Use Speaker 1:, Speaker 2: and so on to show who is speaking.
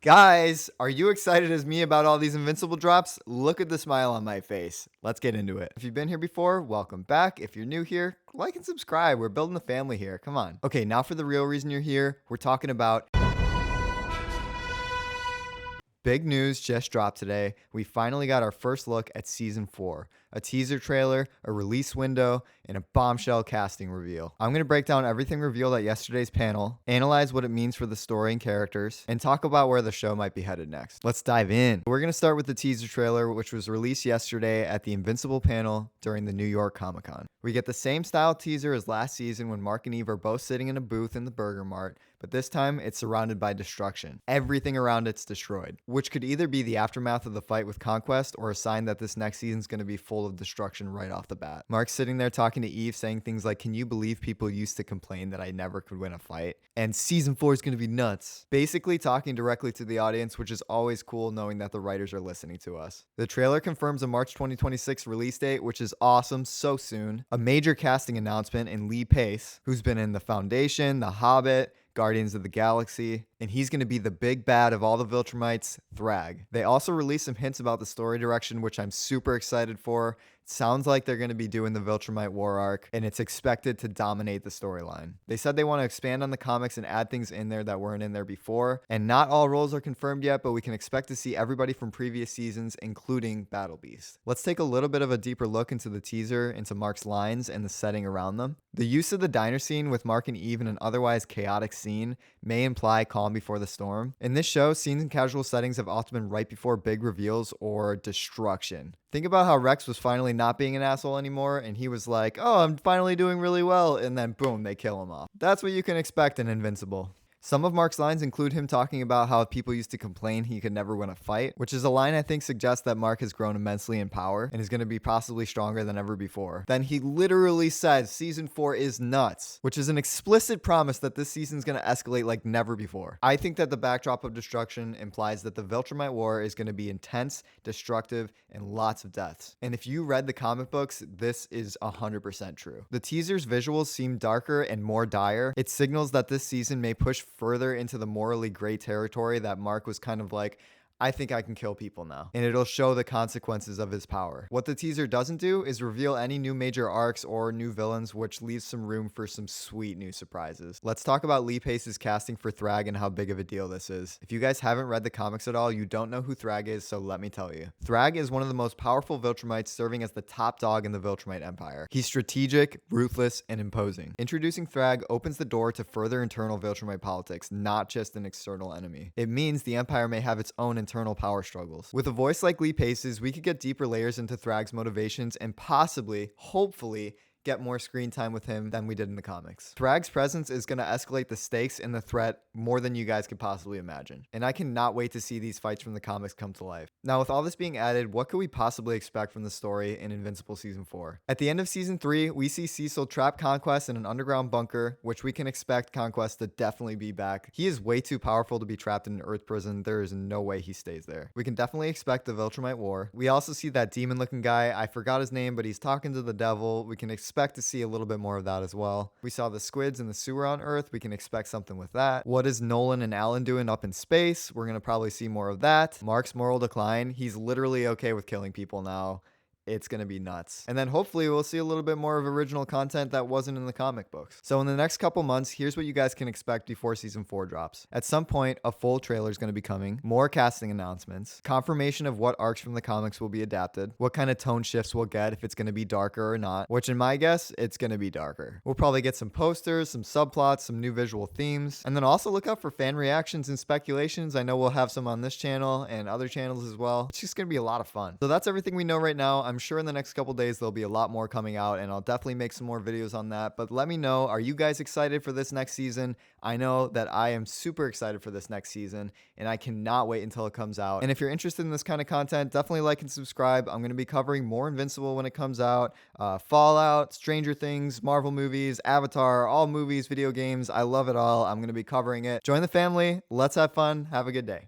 Speaker 1: Guys, are you excited as me about all these Invincible drops? Look at the smile on my face. Let's get into it. If you've been here before, welcome back. If you're new here, like and subscribe. We're building a family here. Come on. Okay, now for the real reason you're here. We're talking about big news just dropped today. We finally got our first look at season 4, a teaser trailer, a release window, and a bombshell casting reveal. I'm going to break down everything revealed at yesterday's panel, analyze what it means for the story and characters, and talk about where the show might be headed next. Let's dive in. We're going to start with the teaser trailer, which was released yesterday at the Invincible panel during the New York Comic Con. We get the same style teaser as last season when Mark and Eve are both sitting in a booth in the Burger Mart, but this time it's surrounded by destruction. Everything around it's destroyed, which could either be the aftermath of the fight with Conquest or a sign that this next season's going to be full of destruction right off the bat. Mark's sitting there talking to Eve, saying things like, "Can you believe people used to complain that I never could win a fight? And season 4 is going to be nuts." Basically talking directly to the audience, which is always cool knowing that the writers are listening to us. The trailer confirms a March 2026 release date, which is awesome, so soon. A major casting announcement in Lee Pace, who's been in The Foundation, The Hobbit, Guardians of the Galaxy, and he's going to be the big bad of all the Viltrumites, Thrag. They also released some hints about the story direction, which I'm super excited for. It sounds like they're going to be doing the Viltrumite war arc, and it's expected to dominate the storyline. They said they want to expand on the comics and add things in there that weren't in there before, and not all roles are confirmed yet, but we can expect to see everybody from previous seasons, including Battle Beast. Let's take a little bit of a deeper look into the teaser, into Mark's lines and the setting around them. The use of the diner scene with Mark and Eve in an otherwise chaotic scene may imply calm before the storm. In this show, scenes in casual settings have often been right before big reveals or destruction. Think about how Rex was finally not being an asshole anymore, and he was like, "Oh, I'm finally doing really well," and then boom, they kill him off. That's what you can expect in Invincible. Some of Mark's lines include him talking about how people used to complain he could never win a fight, which is a line I think suggests that Mark has grown immensely in power and is going to be possibly stronger than ever before. Then he literally says season 4 is nuts, which is an explicit promise that this season's going to escalate like never before. I think that the backdrop of destruction implies that the Viltrumite War is going to be intense, destructive, and lots of deaths. And if you read the comic books, this is 100% true. The teaser's visuals seem darker and more dire. It signals that this season may push further into the morally gray territory that Mark was kind of like, "I think I can kill people now." And it'll show the consequences of his power. What the teaser doesn't do is reveal any new major arcs or new villains, which leaves some room for some sweet new surprises. Let's talk about Lee Pace's casting for Thrag and how big of a deal this is. If you guys haven't read the comics at all, you don't know who Thrag is, so let me tell you. Thrag is one of the most powerful Viltrumites, serving as the top dog in the Viltrumite Empire. He's strategic, ruthless, and imposing. Introducing Thrag opens the door to further internal Viltrumite politics, not just an external enemy. It means the Empire may have its own internal power struggles. With a voice like Lee Pace's, we could get deeper layers into Thrag's motivations and possibly, hopefully, get more screen time with him than we did in the comics. Thrag's presence is going to escalate the stakes and the threat more than you guys could possibly imagine. And I cannot wait to see these fights from the comics come to life. Now, with all this being added, what could we possibly expect from the story in Invincible Season 4? At the end of Season 3, we see Cecil trap Conquest in an underground bunker, which we can expect Conquest to definitely be back. He is way too powerful to be trapped in an Earth prison. There is no way he stays there. We can definitely expect the Viltrumite War. We also see that demon-looking guy. I forgot his name, but he's talking to the devil. We can expect to see a little bit more of that as well. We saw the squids in the sewer on Earth. We can expect something with that. What is Nolan and Alan doing up in space? We're going to probably see more of that. Mark's moral decline. He's literally okay with killing people now. It's going to be nuts. And then hopefully we'll see a little bit more of original content that wasn't in the comic books. So in the next couple months, here's what you guys can expect before season 4 drops. At some point, a full trailer is going to be coming, more casting announcements, confirmation of what arcs from the comics will be adapted, what kind of tone shifts we'll get, if it's going to be darker or not, which in my guess, it's going to be darker. We'll probably get some posters, some subplots, some new visual themes, and then also look out for fan reactions and speculations. I know we'll have some on this channel and other channels as well. It's just going to be a lot of fun. So that's everything we know right now. I'm sure in the next couple days there'll be a lot more coming out, and I'll definitely make some more videos on that. But let me know, are you guys excited for this next season? I know that I am super excited for this next season, and I cannot wait until it comes out. And if you're interested in this kind of content, definitely like and subscribe. I'm going to be covering more Invincible when it comes out, Fallout, Stranger Things, Marvel movies, Avatar, all movies, video games. I love it all. I'm going to be covering it. Join the family. Let's have fun. Have a good day.